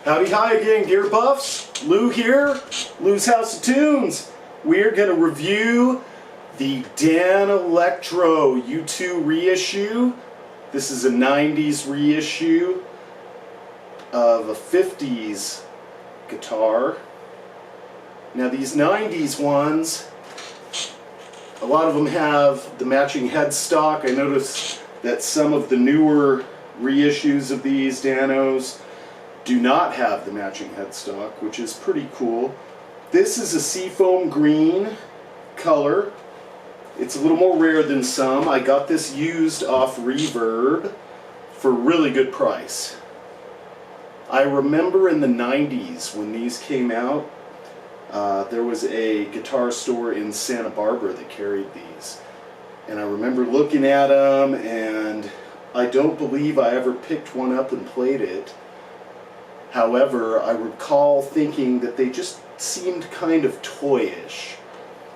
Howdy hi again, Gear Buffs. Lou here, Lou's House of Tunes. We're going to review the Danelectro U2 reissue. This is a 90s reissue of a 50s guitar. Now these 90s ones, a lot of them have the matching headstock. I noticed that some of the newer reissues of these Danos do not have the matching headstock, which is pretty cool. This is a seafoam green color. It's a little more rare than some. I got this used off Reverb for a really good price. I remember in the 90s when these came out, there was a guitar store in Santa Barbara that carried these. And I remember looking at them, and I don't believe I ever picked one up and played it. However, I recall thinking that they just seemed kind of toyish.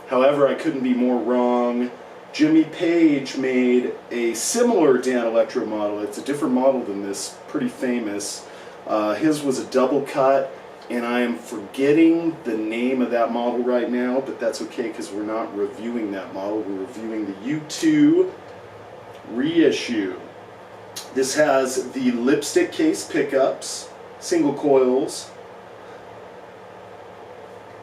However, I couldn't be more wrong. Jimmy Page made a similar Danelectro model. It's a different model than this, pretty famous. His was a double cut, and I am forgetting the name of that model right now, but that's okay because we're not reviewing that model. We're reviewing the U2 reissue. This has the lipstick case pickups, single coils.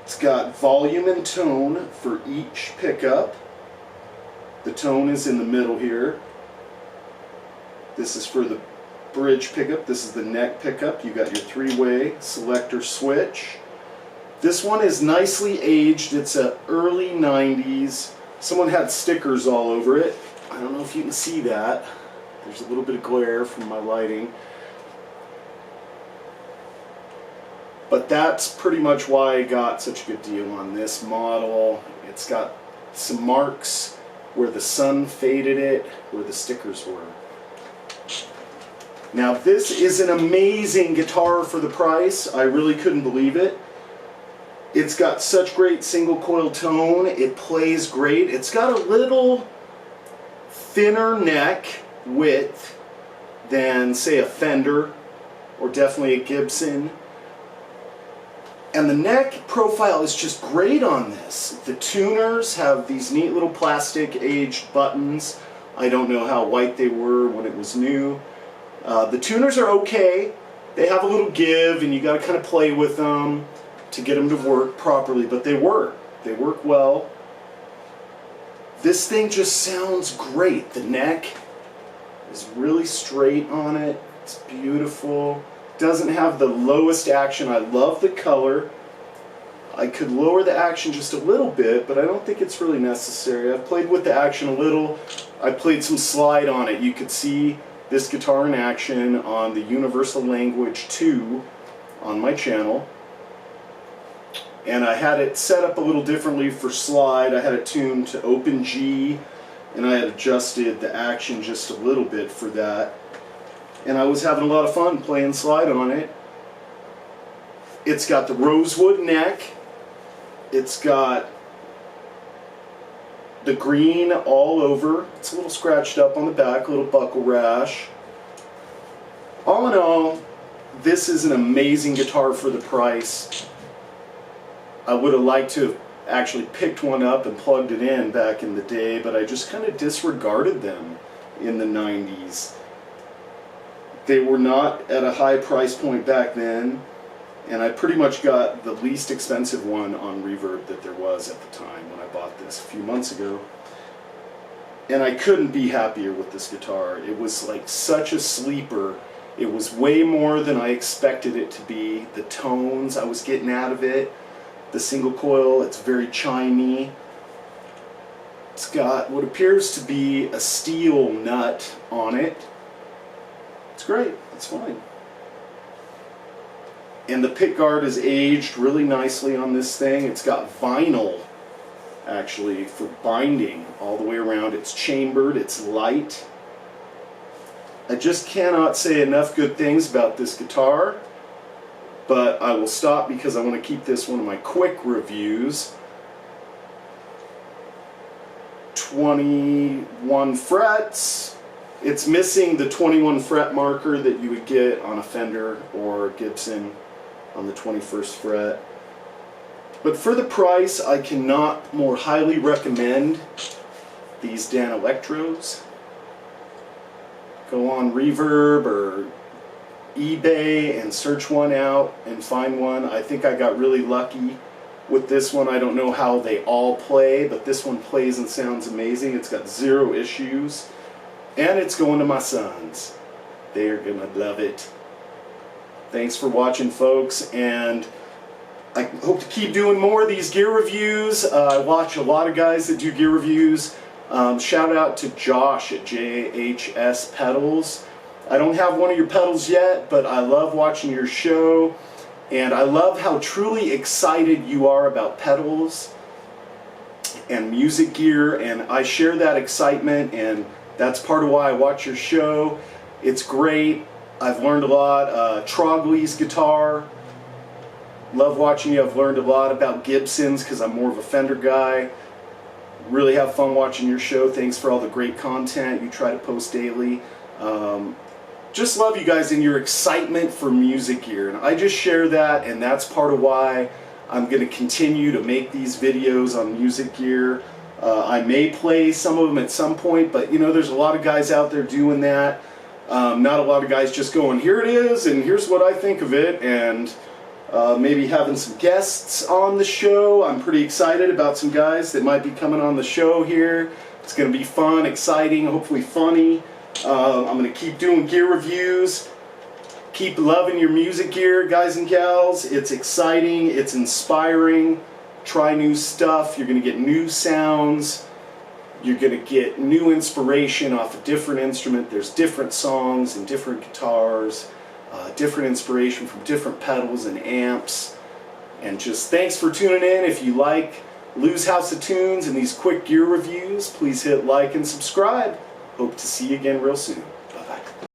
It's got volume and tone for each pickup. The tone is in the middle here. This is for the bridge pickup. This is the neck pickup. You got your three-way selector switch. This one is nicely aged. It's a early 90s. Someone had stickers all over it. I don't know if you can see that. There's a little bit of glare from my lighting. But that's pretty much why I got such a good deal on this model. It's got some marks where the sun faded it, where the stickers were. Now this is an amazing guitar for the price. I really couldn't believe it. It's got such great single coil tone. It plays great. It's got a little thinner neck width than, say, a Fender or definitely a Gibson. And the neck profile is just great on this. The tuners have these neat little plastic aged buttons. I don't know how white they were when it was new. The tuners are okay. They have a little give, and you got to kind of play with them to get them to work properly, but they work. They work well. This thing just sounds great. The neck is really straight on it. It's beautiful. Doesn't have the lowest action. I love the color. I could lower the action just a little bit, but I don't think it's really necessary. I've played with the action a little. I played some slide on it. You could see this guitar in action on the Universal Language 2 on my channel. And I had it set up a little differently for slide. I had it tuned to open G, and I had adjusted the action just a little bit for that. And I was having a lot of fun playing slide on it. It's got the rosewood neck. It's got the green all over. It's a little scratched up on the back, a little buckle rash. All in all, this is an amazing guitar for the price. I would have liked to have actually picked one up and plugged it in back in the day, but I just kind of disregarded them in the 90s. They were not at a high price point back then, and I pretty much got the least expensive one on Reverb that there was at the time when I bought this a few months ago. And I couldn't be happier with this guitar. It was like such a sleeper. It was way more than I expected it to be. The tones I was getting out of it, the single coil, it's very chimey. It's got what appears to be a steel nut on it. It's great, it's fine. And the pickguard is aged really nicely on this thing. It's got vinyl, actually, for binding all the way around. It's chambered, it's light. I just cannot say enough good things about this guitar, but I will stop because I want to keep this one of my quick reviews. 21 frets. It's missing the 21 fret marker that you would get on a Fender or Gibson. on the 21st fret. But for the price, I cannot more highly recommend these Danelectros. Go on Reverb or eBay and search one out and find one. I think I got really lucky with this one. I don't know how they all play, but this one plays and sounds amazing. It's got 0 issues, and it's going to my sons. They are gonna love it. Thanks for watching, folks, and I hope to keep doing more of these gear reviews. I watch a lot of guys that do gear reviews. Shout out to Josh at JHS Pedals. I don't have one of your pedals yet, but I love watching your show, and I love how truly excited you are about pedals and music gear, and I share that excitement, and that's part of why I watch your show. It's great. I've learned a lot. Trogley's guitar. Love watching you. I've learned a lot about Gibsons because I'm more of a Fender guy. Really have fun watching your show. Thanks for all the great content you try to post daily. Just love you guys and your excitement for music gear, and I just share that, and that's part of why I'm going to continue to make these videos on music gear. I may play some of them at some point, but you know, there's a lot of guys out there doing that. Not a lot of guys just going, here it is and here's what I think of it, and maybe having some guests on the show. I'm pretty excited about some guys that might be coming on the show here. It's going to be fun, exciting, hopefully funny. I'm going to keep doing gear reviews. Keep loving your music gear, guys and gals. It's exciting. It's inspiring. Try new stuff. You're going to get new sounds. You're going to get new inspiration off a different instrument. There's different songs and different guitars. Different inspiration from different pedals and amps. And just thanks for tuning in. If you like Lou's House of Tunes and these quick gear reviews, please hit like and subscribe. Hope to see you again real soon.